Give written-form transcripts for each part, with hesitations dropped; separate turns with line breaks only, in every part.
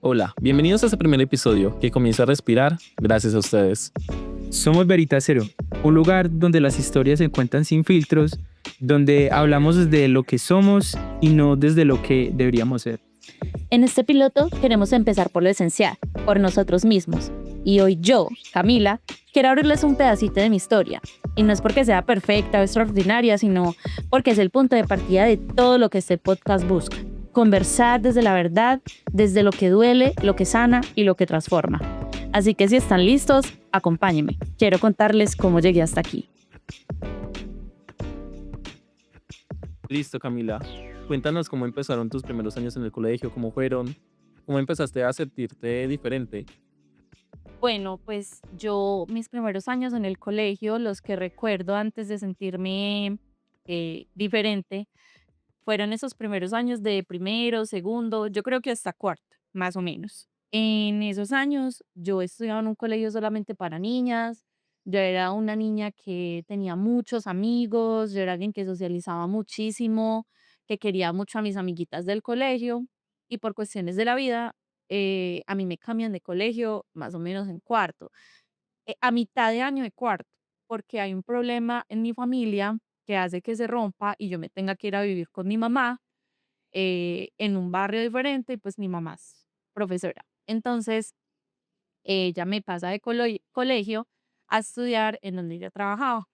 Hola, bienvenidos a este primer episodio que comienza a respirar gracias a ustedes.
Somos Veritas Cero, un lugar donde las historias se cuentan sin filtros, donde hablamos desde lo que somos y no desde lo que deberíamos ser.
En este piloto queremos empezar por lo esencial, por nosotros mismos. Y hoy yo, Camila, quiero abrirles un pedacito de mi historia. Y no es porque sea perfecta o extraordinaria, sino porque es el punto de partida de todo lo que este podcast busca. Conversar desde la verdad, desde lo que duele, lo que sana y lo que transforma. Así que si están listos, acompáñenme. Quiero contarles cómo llegué hasta aquí.
Listo, Camila. Cuéntanos cómo empezaron tus primeros años en el colegio, cómo fueron, cómo empezaste a sentirte diferente.
Bueno, pues yo mis primeros años en el colegio, los que recuerdo antes de sentirme diferente, fueron esos primeros años de primero, segundo, yo creo que hasta cuarto, más o menos. En esos años yo estudiaba en un colegio solamente para niñas, yo era una niña que tenía muchos amigos, yo era alguien que socializaba muchísimo, que quería mucho a mis amiguitas del colegio y por cuestiones de la vida, a mí me cambian de colegio más o menos en cuarto, a mitad de año de cuarto, porque hay un problema en mi familia que hace que se rompa y yo me tenga que ir a vivir con mi mamá en un barrio diferente y pues mi mamá es profesora. Entonces, ella me pasa de colegio a estudiar en donde ella trabajaba.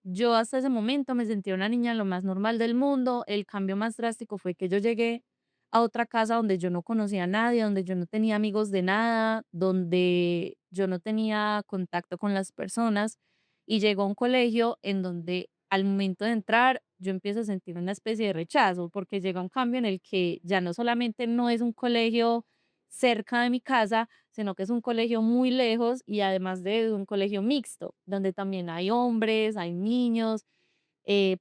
Yo hasta ese momento me sentía una niña lo más normal del mundo. El cambio más drástico fue que yo llegué a otra casa donde yo no conocía a nadie, donde yo no tenía amigos de nada, donde yo no tenía contacto con las personas y llegó a un colegio en donde al momento de entrar yo empiezo a sentir una especie de rechazo porque llega un cambio en el que ya no solamente no es un colegio cerca de mi casa, sino que es un colegio muy lejos y además de un colegio mixto, donde también hay hombres, hay niños,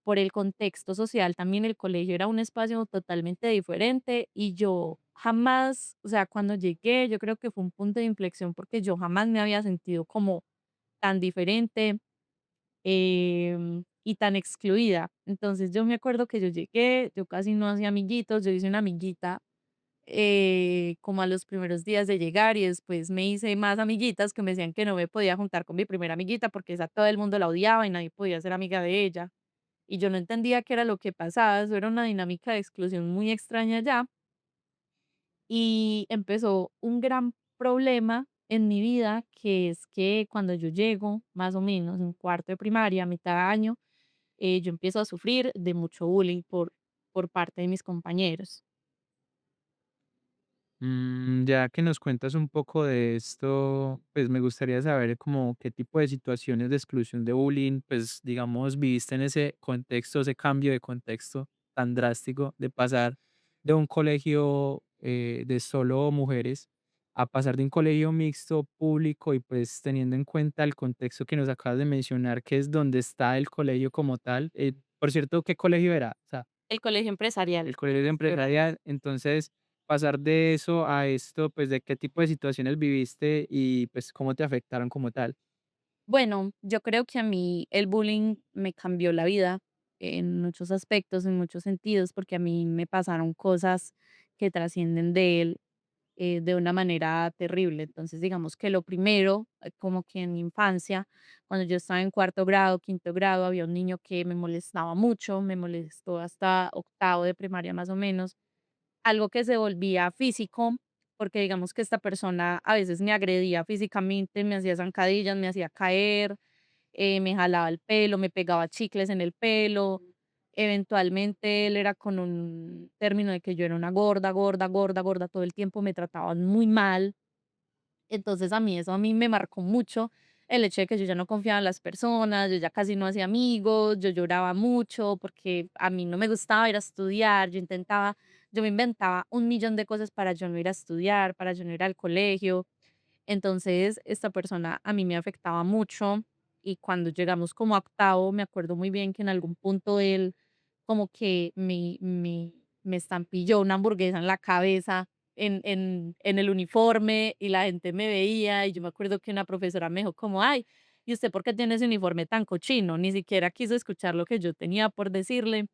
por el contexto social también el colegio era un espacio totalmente diferente y yo jamás, o sea, cuando llegué, yo creo que fue un punto de inflexión porque yo jamás me había sentido como tan diferente y tan excluida. Entonces yo me acuerdo que yo llegué, yo casi no hacía amiguitos, yo hice una amiguita como a los primeros días de llegar y después me hice más amiguitas que me decían que no me podía juntar con mi primera amiguita porque esa todo el mundo la odiaba y nadie podía ser amiga de ella. Y yo no entendía qué era lo que pasaba, eso era una dinámica de exclusión muy extraña ya. Y empezó un gran problema en mi vida, que es que cuando yo llego, más o menos en cuarto de primaria, a mitad de año, yo empiezo a sufrir de mucho bullying por parte de mis compañeros.
Ya que nos cuentas un poco de esto, pues me gustaría saber como qué tipo de situaciones de exclusión de bullying, pues digamos, viviste en ese contexto, ese cambio de contexto tan drástico de pasar de un colegio de solo mujeres a pasar de un colegio mixto público y pues teniendo en cuenta el contexto que nos acabas de mencionar, que es donde está el colegio como tal. Por cierto, ¿qué colegio era? O sea,
El colegio empresarial.
el colegio de empresarial. Entonces, pasar de eso a esto, pues, ¿de qué tipo de situaciones viviste y, pues, cómo te afectaron como tal?
Bueno, yo creo que a mí el bullying me cambió la vida en muchos aspectos, en muchos sentidos, porque a mí me pasaron cosas que trascienden de él de una manera terrible. Entonces, digamos que lo primero, como que en mi infancia, cuando yo estaba en cuarto grado, quinto grado, había un niño que me molestaba mucho, me molestó hasta octavo de primaria más o menos, algo que se volvía físico, porque digamos que esta persona a veces me agredía físicamente, me hacía zancadillas, me hacía caer, me jalaba el pelo, me pegaba chicles en el pelo. Eventualmente él era con un término de que yo era una gorda, gorda, gorda, gorda, todo el tiempo me trataban muy mal. Entonces a mí eso a mí me marcó mucho el hecho de que yo ya no confiaba en las personas, yo ya casi no hacía amigos, yo lloraba mucho porque a mí no me gustaba ir a estudiar, yo me inventaba un millón de cosas para yo no ir a estudiar, para yo no ir al colegio. Entonces, esta persona a mí me afectaba mucho y cuando llegamos como a octavo, me acuerdo muy bien que en algún punto él como que me estampilló una hamburguesa en la cabeza, en el uniforme y la gente me veía y yo me acuerdo que una profesora me dijo como, ay, ¿y usted por qué tiene ese uniforme tan cochino? Ni siquiera quiso escuchar lo que yo tenía por decirle.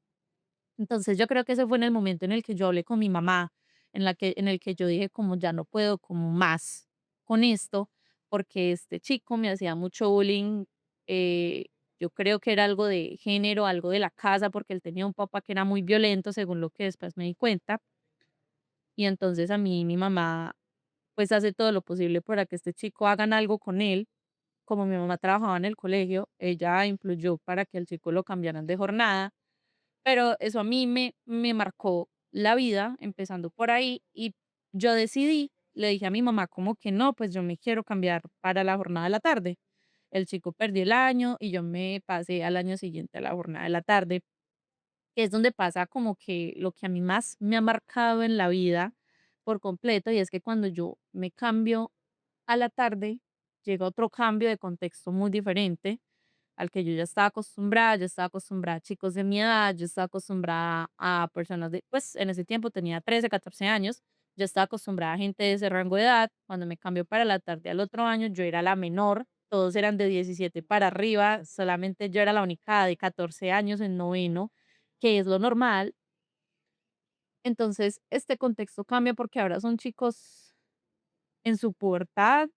Entonces yo creo que ese fue en el momento en el que yo hablé con mi mamá en el que yo dije como ya no puedo como más con esto, porque este chico me hacía mucho bullying. eh, yo creo que era algo de género, algo de la casa, porque él tenía un papá que era muy violento, según lo que después me di cuenta. Y entonces a mí mi mamá pues hace todo lo posible para que este chico hagan algo con él. Como mi mamá trabajaba en el colegio, ella influyó para que el chico lo cambiaran de jornada, pero eso a mí me marcó la vida, empezando por ahí, y yo decidí, le dije a mi mamá como que no, pues yo me quiero cambiar para la jornada de la tarde. El chico perdió el año y yo me pasé al año siguiente a la jornada de la tarde, que es donde pasa como que lo que a mí más me ha marcado en la vida por completo, y es que cuando yo me cambio a la tarde, llega otro cambio de contexto muy diferente al que yo ya estaba acostumbrada a chicos de mi edad, yo estaba acostumbrada a personas de, pues en ese tiempo tenía 13 14 años, yo estaba acostumbrada a gente de ese rango de edad. Cuando me cambió para la tarde al otro año, yo era la menor, todos eran de 17 para arriba, solamente yo era la única de 14 años en noveno, que es lo normal. Entonces, este contexto cambia porque ahora son chicos en su pubertad,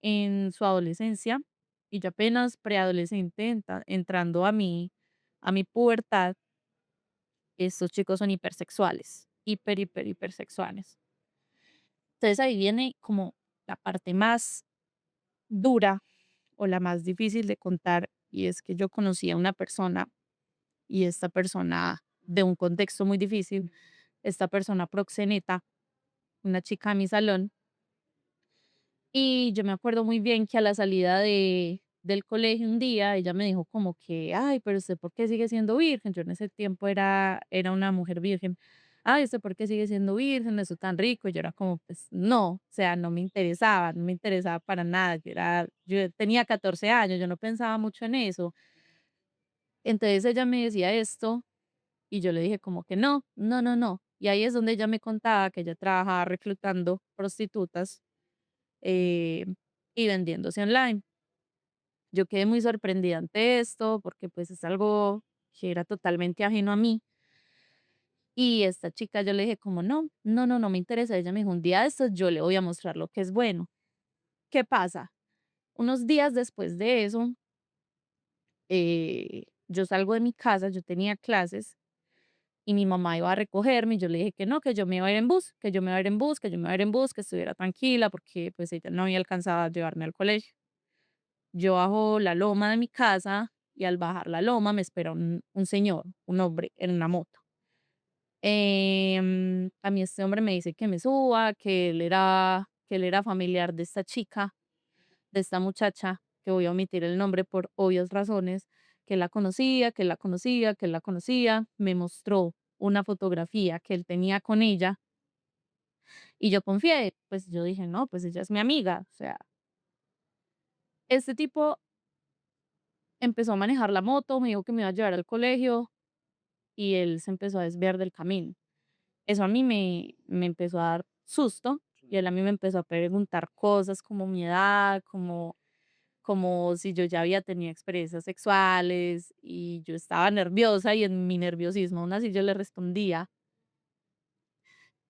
en su adolescencia, y yo apenas preadolescente, entrando a mi pubertad. Estos chicos son hipersexuales, hipersexuales. Entonces ahí viene como la parte más dura o la más difícil de contar, y es que yo conocí a una persona, y esta persona de un contexto muy difícil, esta persona proxeneta, una chica de mi salón. Y yo me acuerdo muy bien que a la salida del colegio un día ella me dijo como que, ay, pero usted ¿por qué sigue siendo virgen? Yo en ese tiempo era una mujer virgen. Ay, ¿usted por qué sigue siendo virgen? Eso tan rico. Y yo era como, pues no, o sea, no me interesaba, no me interesaba para nada. Yo tenía 14 años, yo no pensaba mucho en eso. Entonces ella me decía esto y yo le dije como que no, no, no, no. Y ahí es donde ella me contaba que ella trabajaba reclutando prostitutas, eh, y vendiéndose online. Yo quedé muy sorprendida ante esto porque pues es algo que era totalmente ajeno a mí. Y esta chica yo le dije como no, no, no, no me interesa. Ella me dijo un día de estos yo le voy a mostrar lo que es bueno. ¿Qué pasa? Unos días después de eso, yo salgo de mi casa, yo tenía clases y mi mamá iba a recogerme y yo le dije que no, que yo me iba a ir en bus, que yo me iba a ir en bus, que yo me iba a ir en bus, que estuviera tranquila porque pues ella no había alcanzado a llevarme al colegio. Yo bajo la loma de mi casa y al bajar la loma me espera un señor, un hombre en una moto. A mí este hombre me dice que me suba, que él era familiar de esta chica, de esta muchacha, que voy a omitir el nombre por obvias razones, que él la conocía, que él la conocía, que él la conocía. Me mostró una fotografía que él tenía con ella y yo confié, pues yo dije, no, pues ella es mi amiga. O sea, este tipo empezó a manejar la moto, me dijo que me iba a llevar al colegio y él se empezó a desviar del camino. Eso a mí me empezó a dar susto y él a mí me empezó a preguntar cosas como mi edad, como si yo ya había tenido experiencias sexuales, y yo estaba nerviosa y en mi nerviosismo aún así yo le respondía.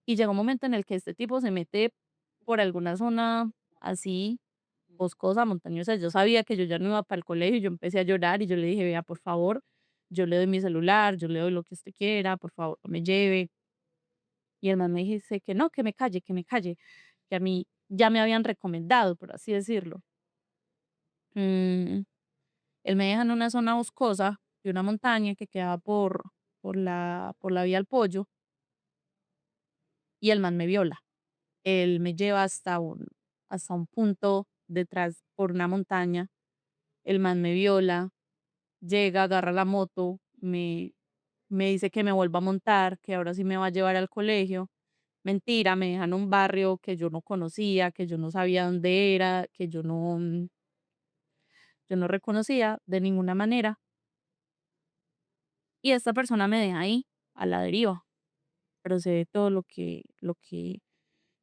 Y llegó un momento en el que este tipo se mete por alguna zona así boscosa, montañosa. Yo sabía que yo ya no iba para el colegio y yo empecé a llorar y yo le dije, vea, por favor, yo le doy mi celular, yo le doy lo que usted quiera, por favor, no me lleve. Y el man me dice que me calle, que a mí ya me habían recomendado, por así decirlo. Mm, Él me deja en una zona boscosa de una montaña que queda por la vía al pollo, y el man me viola. Él me lleva hasta un punto detrás por una montaña. El man me viola, llega, agarra la moto, me dice que me vuelva a montar, que ahora sí me va a llevar al colegio. Mentira, me deja en un barrio que yo no conocía, que yo no sabía dónde era, que yo no reconocía de ninguna manera. Y esta persona me deja ahí, a la deriva. Procede todo lo que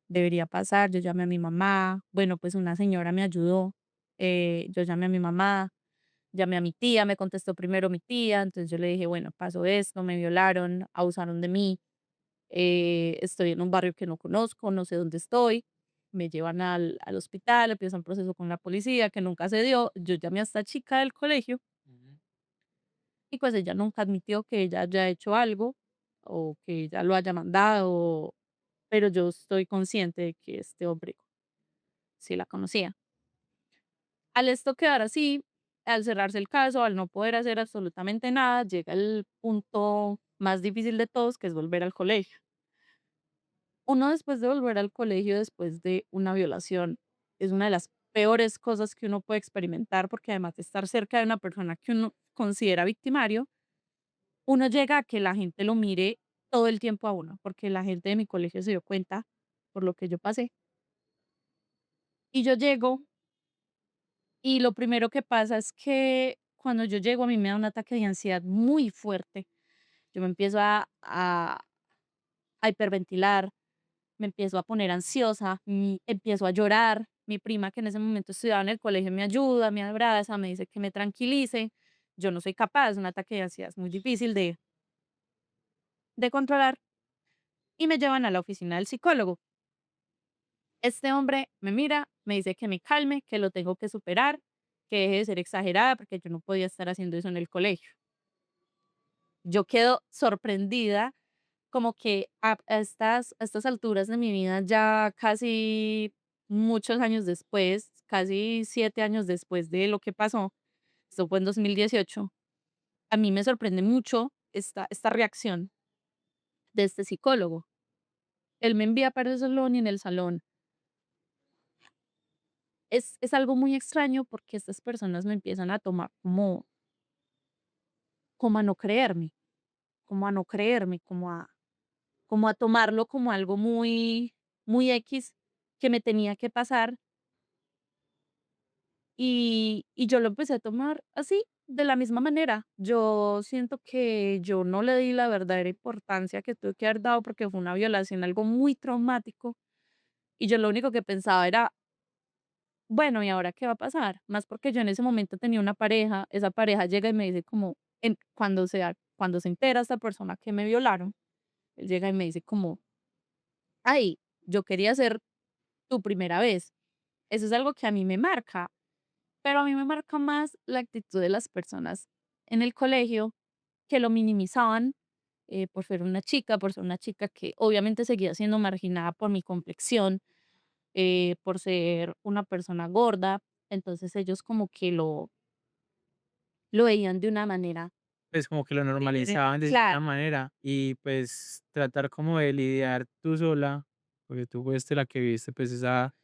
debería pasar. Yo llamé a mi mamá, bueno, pues una señora me ayudó. Yo llamé a mi mamá, llamé a mi tía, me contestó primero mi tía. Entonces yo le dije, bueno, pasó esto, me violaron, abusaron de mí. estoy en un barrio que no conozco, no sé dónde estoy, me llevan al hospital, empieza un proceso con la policía que nunca se dio, yo llamé a esta chica del colegio
Ujú.
y pues ella nunca admitió que ella haya hecho algo o que ella lo haya mandado, pero yo estoy consciente de que este hombre sí la conocía. Al esto quedar así, al cerrarse el caso, al no poder hacer absolutamente nada, llega el punto más difícil de todos, que es volver al colegio. Uno después de volver al colegio, después de una violación, es una de las peores cosas que uno puede experimentar, porque además de estar cerca de una persona que uno considera victimario, uno llega a que la gente lo mire todo el tiempo a uno, porque la gente de mi colegio se dio cuenta por lo que yo pasé. Y yo llego y lo primero que pasa es que cuando yo llego a mí me da un ataque de ansiedad muy fuerte. Yo me empiezo a hiperventilar, me empiezo a poner ansiosa, empiezo a llorar. Mi prima, que en ese momento estudiaba en el colegio, me ayuda, me abraza, me dice que me tranquilice. Yo no soy capaz, un ataque de ansiedad es muy difícil de controlar y me llevan a la oficina del psicólogo. Este hombre me mira, me dice que me calme, que lo tengo que superar, que deje de ser exagerada porque yo no podía estar haciendo eso en el colegio. Yo quedo sorprendida, como que a estas alturas de mi vida, ya casi muchos años después, casi 7 años después de lo que pasó, esto fue en 2018, a mí me sorprende mucho esta reacción de este psicólogo. Él me envía para el salón y en el salón es algo muy extraño porque estas personas me empiezan a tomar como a no creerme, como a no creerme, como a tomarlo como algo muy, muy X que me tenía que pasar y yo lo empecé a tomar así, de la misma manera. Yo siento que yo no le di la verdadera importancia que tuve que haber dado porque fue una violación, algo muy traumático y yo lo único que pensaba era, bueno, ¿y ahora qué va a pasar? Más porque yo en ese momento tenía una pareja, esa pareja llega y me dice como, cuando se entera esta persona que me violaron, él llega y me dice como, ay, yo quería ser tu primera vez. Eso es algo que a mí me marca, pero a mí me marca más la actitud de las personas en el colegio que lo minimizaban por ser una chica que obviamente seguía siendo marginada por mi complexión, por ser una persona gorda. Entonces ellos como que lo veían de una manera
Pues como que lo
diferente.
normalizaban de cierta
Claro,
manera y pues tratar como de lidiar tú sola, porque tú fuiste la que viste pues esa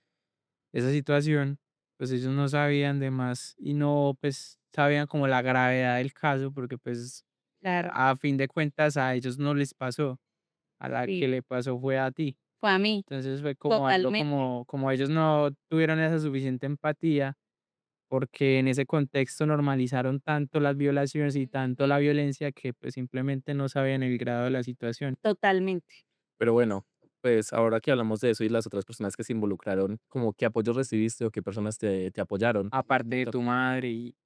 situación, pues ellos no sabían de más y no pues sabían como la gravedad del caso, porque pues
claro,
a fin de cuentas a ellos no les pasó, a la que
sí,
le pasó fue a ti.
fue a mí,
Entonces fue como algo
totalmente.
como ellos no tuvieron esa suficiente empatía, porque en ese contexto normalizaron tanto las violaciones y tanto la violencia que pues simplemente no sabían el grado de la situación.
Totalmente.
Pero bueno, pues ahora que hablamos de eso y las otras personas que se involucraron, ¿como qué apoyo recibiste o qué personas te apoyaron?
Aparte de
Te
tu madre y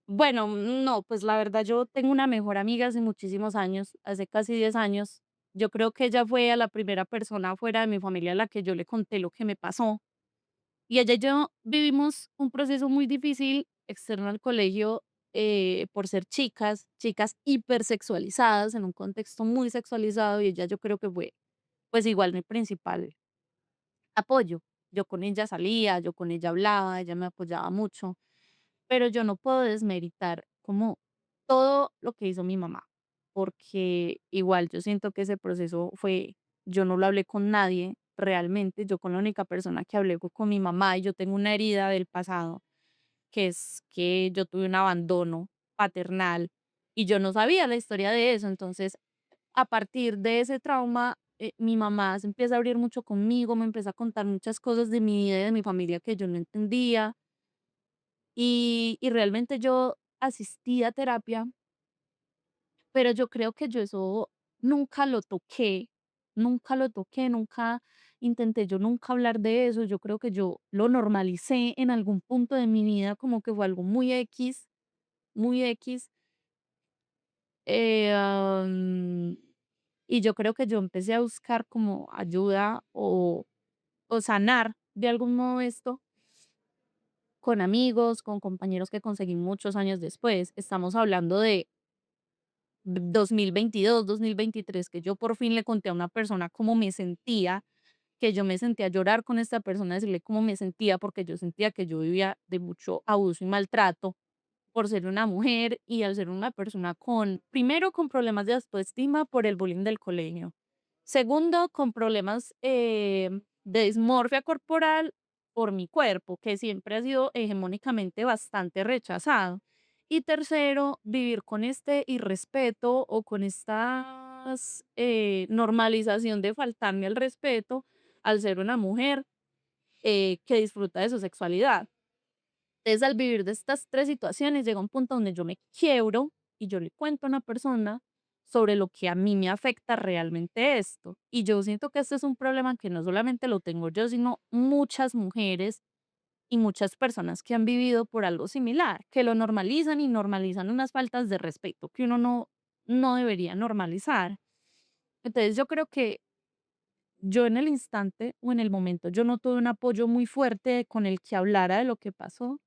Bueno, no, pues la verdad yo tengo una mejor amiga hace muchísimos años, hace casi 10 años. Yo creo que ella fue a la primera persona fuera de mi familia a la que yo le conté lo que me pasó. Y ella y yo vivimos un proceso muy difícil externo al colegio por ser chicas, chicas hipersexualizadas en un contexto muy sexualizado y ella yo creo que fue pues igual mi principal apoyo. Yo con ella salía, yo con ella hablaba, ella me apoyaba mucho, pero yo no puedo desmeritar como todo lo que hizo mi mamá, porque igual yo siento que ese proceso fue, yo no lo hablé con nadie realmente, yo con la única persona que hablé fue con mi mamá y yo tengo una herida del pasado, que es que yo tuve un abandono paternal y yo no sabía la historia de eso, entonces a partir de ese trauma, mi mamá se empieza a abrir mucho conmigo, me empieza a contar muchas cosas de mi vida y de mi familia que yo no entendía. Y realmente yo asistí a terapia, pero yo creo que yo eso nunca lo toqué, nunca lo toqué, nunca intenté yo nunca hablar de eso. Yo creo que yo lo normalicé en algún punto de mi vida, como que fue algo muy X, muy X. Eh, am, Y yo creo que yo empecé a buscar como ayuda o sanar de algún modo esto con amigos, con compañeros que conseguí muchos años después. Estamos hablando de 2022, 2023, que yo por fin le conté a una persona cómo me sentía, que yo me sentía a llorar con esta persona, decirle cómo me sentía, porque yo sentía que yo vivía de mucho abuso y maltrato por ser una mujer y al ser una persona con, primero, con problemas de autoestima por el bullying del colegio. Segundo, con problemas de dismorfia corporal por mi cuerpo, que siempre ha sido hegemónicamente bastante rechazado. Y tercero, vivir con este irrespeto o con esta normalización de faltarme al respeto al ser una mujer que disfruta de su sexualidad. Entonces, al vivir de estas 3 situaciones, llega un punto donde yo me quiebro y yo le cuento a una persona sobre lo que a mí me afecta realmente esto. Y yo siento que este es un problema que no solamente lo tengo yo, sino muchas mujeres y muchas personas que han vivido por algo similar, que lo normalizan y normalizan unas faltas de respeto que uno no debería normalizar. Entonces, yo creo que yo en el instante o en el momento, yo no tuve un apoyo muy fuerte con el que hablara de lo que pasó,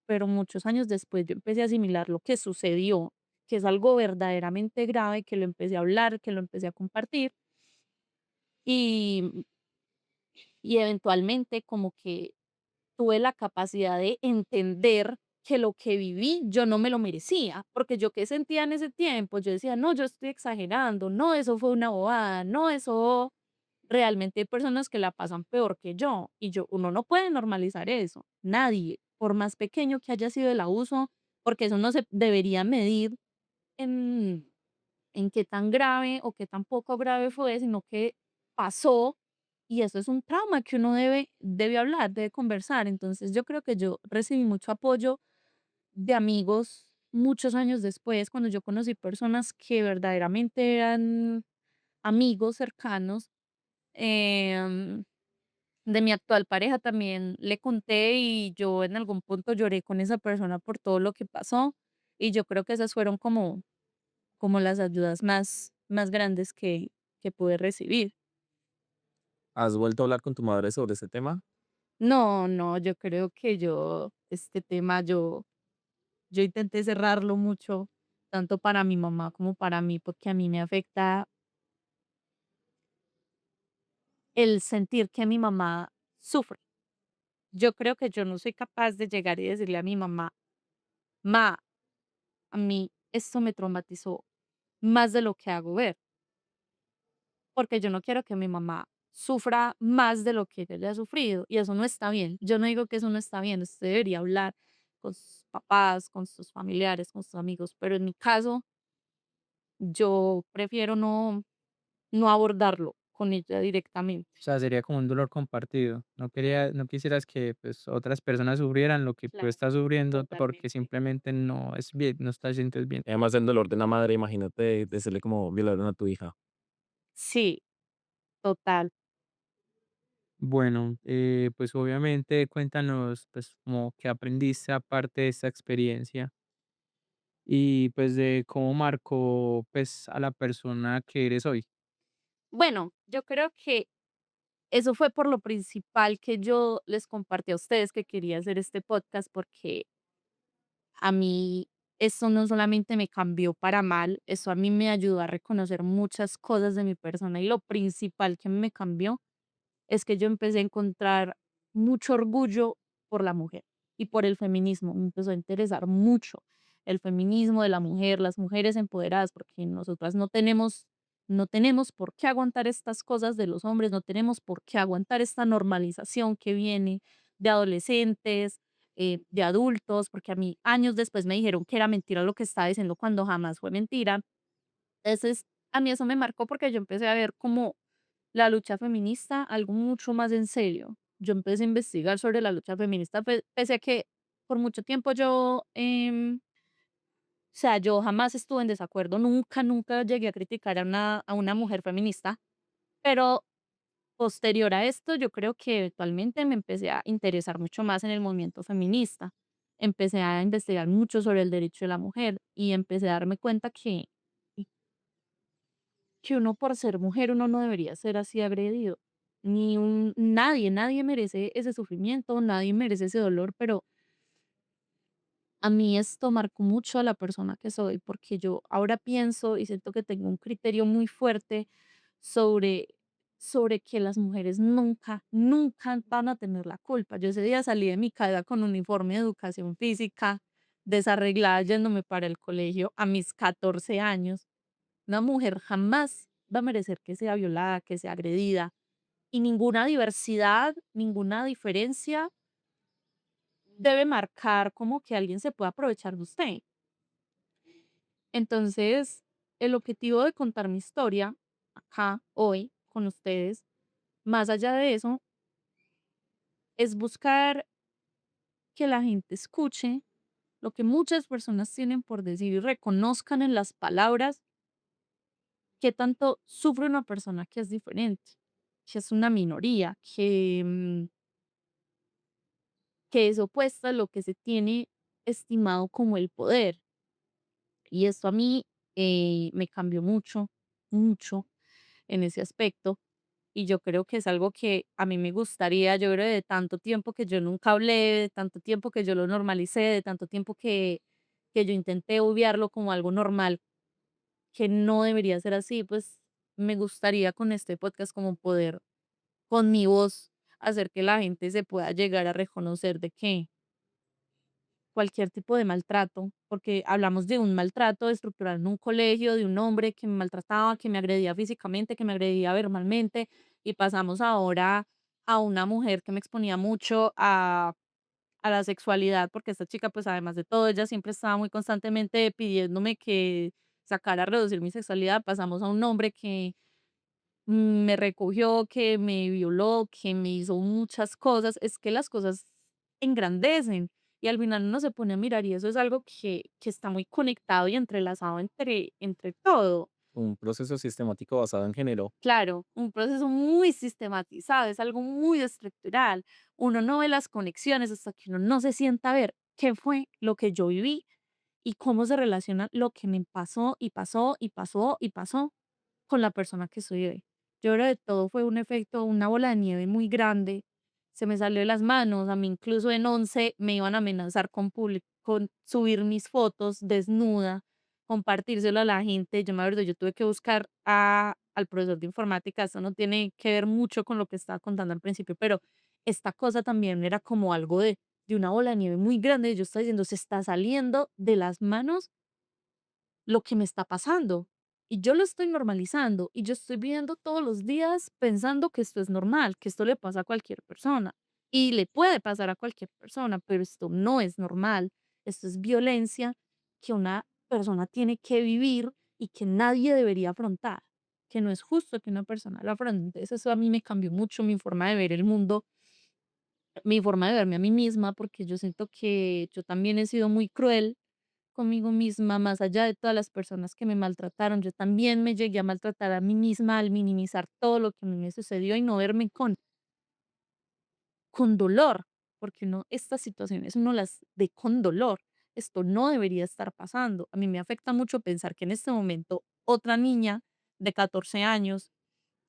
pero muchos años después yo empecé a asimilar lo que sucedió, que es algo verdaderamente grave, que lo empecé a hablar, que lo empecé a compartir y, y eventualmente como que tuve la capacidad de entender que lo que viví yo no me lo merecía, porque yo qué sentía en ese tiempo, yo decía, no, yo estoy exagerando, no, eso fue una bobada, no, eso realmente hay personas que la pasan peor que yo y uno no puede normalizar eso, nadie, por más pequeño que haya sido el abuso, porque eso no se debería medir en, en qué tan grave o qué tan poco grave fue, sino que pasó y eso es un trauma que uno debe hablar, debe conversar. Entonces yo creo que yo recibí mucho apoyo de amigos muchos años después, cuando yo conocí personas que verdaderamente eran amigos cercanos. em, de mi actual pareja también le conté y yo en algún punto lloré con esa persona por todo lo que pasó y yo creo que esas fueron como las ayudas más grandes que pude recibir.
¿Has vuelto a hablar con tu madre sobre ese tema?
No, no, yo creo que este tema, yo intenté cerrarlo mucho, tanto para mi mamá como para mí, porque a mí me afecta el sentir que mi mamá sufre. Yo creo que yo no soy capaz de llegar y decirle a mi mamá, ma, a mí esto me traumatizó más de lo que hago ver, porque yo no quiero que mi mamá sufra más de lo que ella ya ha sufrido y eso no está bien. Yo no digo que eso no está bien, usted debería hablar con sus papás, con sus familiares, con sus amigos, pero en mi caso yo prefiero no abordarlo con ella directamente.
O sea, sería como un dolor compartido. No quisieras que pues otras personas sufrieran lo que tú
Claro,
estás sufriendo porque
totalmente.
simplemente no es bien, no te sientes bien.
Además, el dolor de una madre, imagínate decirle como violaron a tu hija.
Sí, total.
Bueno, pues obviamente cuéntanos pues como qué aprendiste aparte de esta experiencia y pues de cómo marcó pues a la persona que eres hoy.
Bueno, yo creo que eso fue por lo principal que yo les compartí a ustedes que quería hacer este podcast porque a mí eso no solamente me cambió para mal, eso a mí me ayudó a reconocer muchas cosas de mi persona y lo principal que me cambió es que yo empecé a encontrar mucho orgullo por la mujer y por el feminismo. Me empezó a interesar mucho el feminismo de la mujer, las mujeres empoderadas, porque nosotras no tenemos por qué aguantar estas cosas de los hombres, no tenemos por qué aguantar esta normalización que viene de adolescentes, de adultos, porque a mí años después me dijeron que era mentira lo que estaba diciendo cuando jamás fue mentira. Entonces, a mí eso me marcó porque yo empecé a ver como la lucha feminista, algo mucho más en serio. Yo empecé a investigar sobre la lucha feminista, pese a que por mucho tiempo o sea, yo jamás estuve en desacuerdo, nunca llegué a criticar a una mujer feminista, pero posterior a esto, yo creo que eventualmente me empecé a interesar mucho más en el movimiento feminista. Empecé a investigar mucho sobre el derecho de la mujer y empecé a darme cuenta que que uno por ser mujer, uno no debería ser así agredido. Nadie merece ese sufrimiento, nadie merece ese dolor, pero a mí esto marcó mucho a la persona que soy, porque yo ahora pienso y siento que tengo un criterio muy fuerte sobre, sobre que las mujeres nunca van a tener la culpa. Yo ese día salí de mi casa con uniforme de educación física, desarreglada, yéndome para el colegio a mis 14 años. Una mujer jamás va a merecer que sea violada, que sea agredida, y ninguna diversidad, ninguna diferencia debe marcar como que alguien se pueda aprovechar de usted. Entonces, el objetivo de contar mi historia acá, hoy, con ustedes, más allá de eso, es buscar que la gente escuche lo que muchas personas tienen por decir y reconozcan en las palabras qué tanto sufre una persona que es diferente, que es una minoría, que es opuesta a lo que se tiene estimado como el poder. Y esto a mí me cambió mucho en ese aspecto. Y yo creo que es algo que a mí me gustaría, yo creo de tanto tiempo que yo nunca hablé, de tanto tiempo que yo lo normalicé, de tanto tiempo que yo intenté obviarlo como algo normal, que no debería ser así, pues me gustaría con este podcast como poder, con mi voz, hacer que la gente se pueda llegar a reconocer de que cualquier tipo de maltrato, porque hablamos de un maltrato estructural en un colegio, de un hombre que me maltrataba, que me agredía físicamente, que me agredía verbalmente, y pasamos ahora a una mujer que me exponía mucho a la sexualidad, porque esta chica, pues además de todo, ella siempre estaba muy constantemente pidiéndome que sacara a reducir mi sexualidad. Pasamos a un hombre que me recogió, que me violó, que me hizo muchas cosas. Es que las cosas engrandecen y al final uno se pone a mirar y eso es algo que está muy conectado y entrelazado entre todo.
Un proceso sistemático basado en género.
Claro, un proceso muy sistematizado, es algo muy estructural. Uno no ve las conexiones hasta que uno no se sienta a ver qué fue lo que yo viví y cómo se relaciona lo que me pasó y pasó y pasó y pasó con la persona que soy hoy. Yo creo que todo fue un efecto, una bola de nieve muy grande. Se me salió de las manos. A mí incluso en 11 me iban a amenazar con subir mis fotos desnuda, compartírselo a la gente. Yo me acuerdo, yo tuve que buscar al profesor de informática. Esto no tiene que ver mucho con lo que estaba contando al principio, pero esta cosa también era como algo de una bola de nieve muy grande. Yo estaba diciendo, se está saliendo de las manos lo que me está pasando. Y yo lo estoy normalizando y yo estoy viviendo todos los días pensando que esto es normal, que esto le pasa a cualquier persona. Y le puede pasar a cualquier persona, pero esto no es normal. Esto es violencia que una persona tiene que vivir y que nadie debería afrontar. Que no es justo que una persona lo afronte. Entonces, eso a mí me cambió mucho mi forma de ver el mundo, mi forma de verme a mí misma, porque yo siento que yo también he sido muy cruel conmigo misma, más allá de todas las personas que me maltrataron. Yo también me llegué a maltratar a mí misma al minimizar todo lo que a mí me sucedió y no verme con dolor, porque no, estas situaciones uno las ve con dolor. Esto no debería estar pasando. A mí me afecta mucho pensar que en este momento otra niña de 14 años,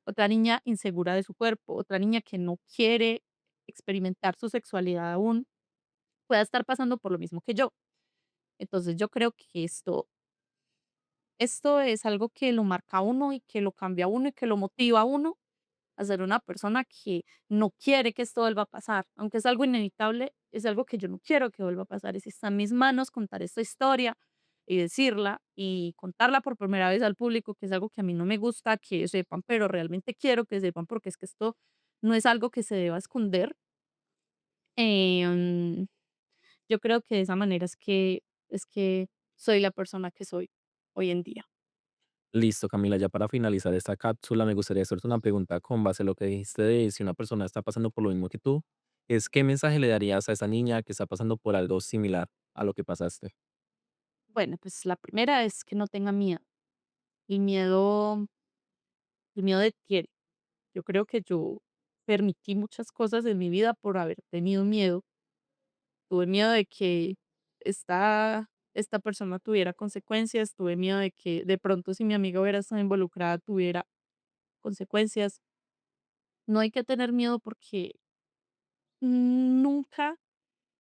otra niña insegura de su cuerpo, otra niña que no quiere experimentar su sexualidad aún, pueda estar pasando por lo mismo que yo. Entonces yo creo que esto es algo que lo marca a uno y que lo cambia a uno y que lo motiva a uno a ser una persona que no quiere que esto vuelva a pasar. Aunque es algo inevitable, es algo que yo no quiero que vuelva a pasar. Y si está en mis manos contar esta historia y decirla y contarla por primera vez al público, que es algo que a mí no me gusta que sepan, pero realmente quiero que sepan porque es que esto no es algo que se deba esconder. em, yo creo que de esa manera es que soy la persona que soy hoy en día.
Listo, Camila, ya para finalizar esta cápsula, me gustaría hacerte una pregunta con base a lo que dijiste de si una persona está pasando por lo mismo que tú, es ¿qué mensaje le darías a esa niña que está pasando por algo similar a lo que pasaste?
Bueno, pues la primera es que no tenga miedo. El miedo, el miedo detiene. Yo creo que yo permití muchas cosas en mi vida por haber tenido miedo. Tuve miedo de que esta esta persona tuviera consecuencias, tuve miedo de que de pronto si mi amiga hubiera estado involucrada tuviera consecuencias. No hay que tener miedo porque nunca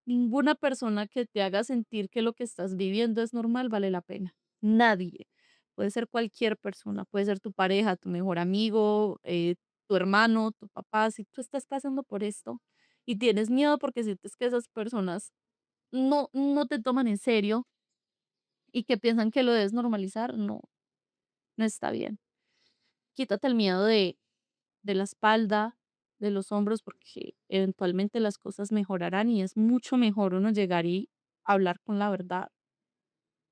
ninguna persona que te haga sentir que lo que estás viviendo es normal vale la pena. Nadie. Puede ser cualquier persona, puede ser tu pareja, tu mejor amigo, tu hermano, tu papá. Si tú estás pasando por esto y tienes miedo porque sientes que esas personas no te toman en serio y que piensan que lo debes normalizar, no está bien. Quítate el miedo de la espalda, de los hombros, porque eventualmente las cosas mejorarán y es mucho mejor uno llegar y hablar con la verdad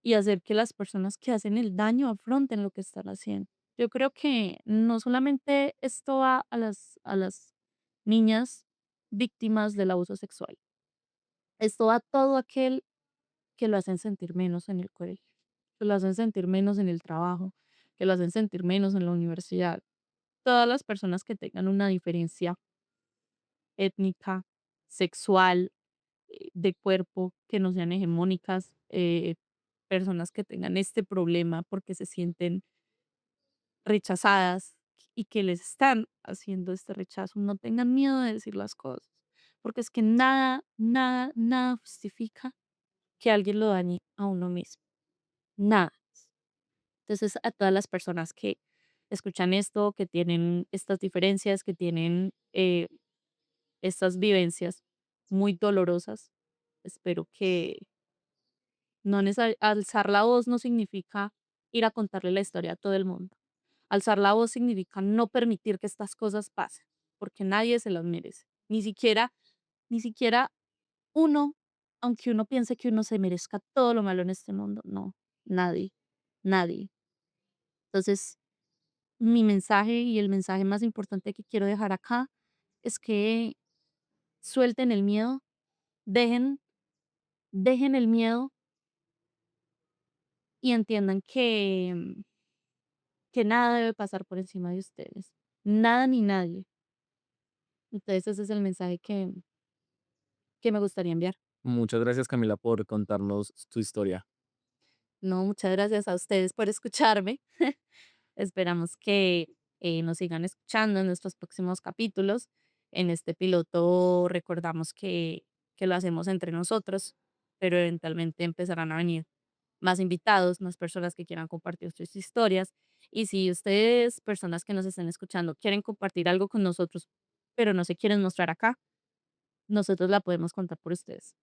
y hacer que las personas que hacen el daño afronten lo que están haciendo. Yo creo que no solamente esto va a las niñas víctimas del abuso sexual, esto va a todo aquel que lo hacen sentir menos en el colegio, que lo hacen sentir menos en el trabajo, que lo hacen sentir menos en la universidad. Todas las personas que tengan una diferencia étnica, sexual, de cuerpo, que no sean hegemónicas, personas que tengan este problema porque se sienten rechazadas y que les están haciendo este rechazo. No tengan miedo de decir las cosas, porque es que nada, nada, nada justifica que alguien lo dañe a uno mismo. Nada. Entonces, a todas las personas que escuchan esto, que tienen estas diferencias, que tienen estas vivencias muy dolorosas, espero que no alzar la voz no significa ir a contarle la historia a todo el mundo. Alzar la voz significa no permitir que estas cosas pasen, porque nadie se las merece. Ni siquiera uno, aunque uno piense que uno se merezca todo lo malo en este mundo. No, nadie, nadie. Entonces, mi mensaje y el mensaje más importante que quiero dejar acá es que suelten el miedo, dejen, dejen el miedo y entiendan que nada debe pasar por encima de ustedes. Nada ni nadie. Entonces, ese es el mensaje que me gustaría enviar.
Muchas gracias, Camila, por contarnos tu historia.
No, muchas gracias a ustedes por escucharme. Esperamos que nos sigan escuchando en nuestros próximos capítulos. En este piloto recordamos que lo hacemos entre nosotros, pero eventualmente empezarán a venir más invitados, más personas que quieran compartir sus historias. Y si ustedes, personas que nos estén escuchando, quieren compartir algo con nosotros, pero no se quieren mostrar acá, nosotros la podemos contar por ustedes.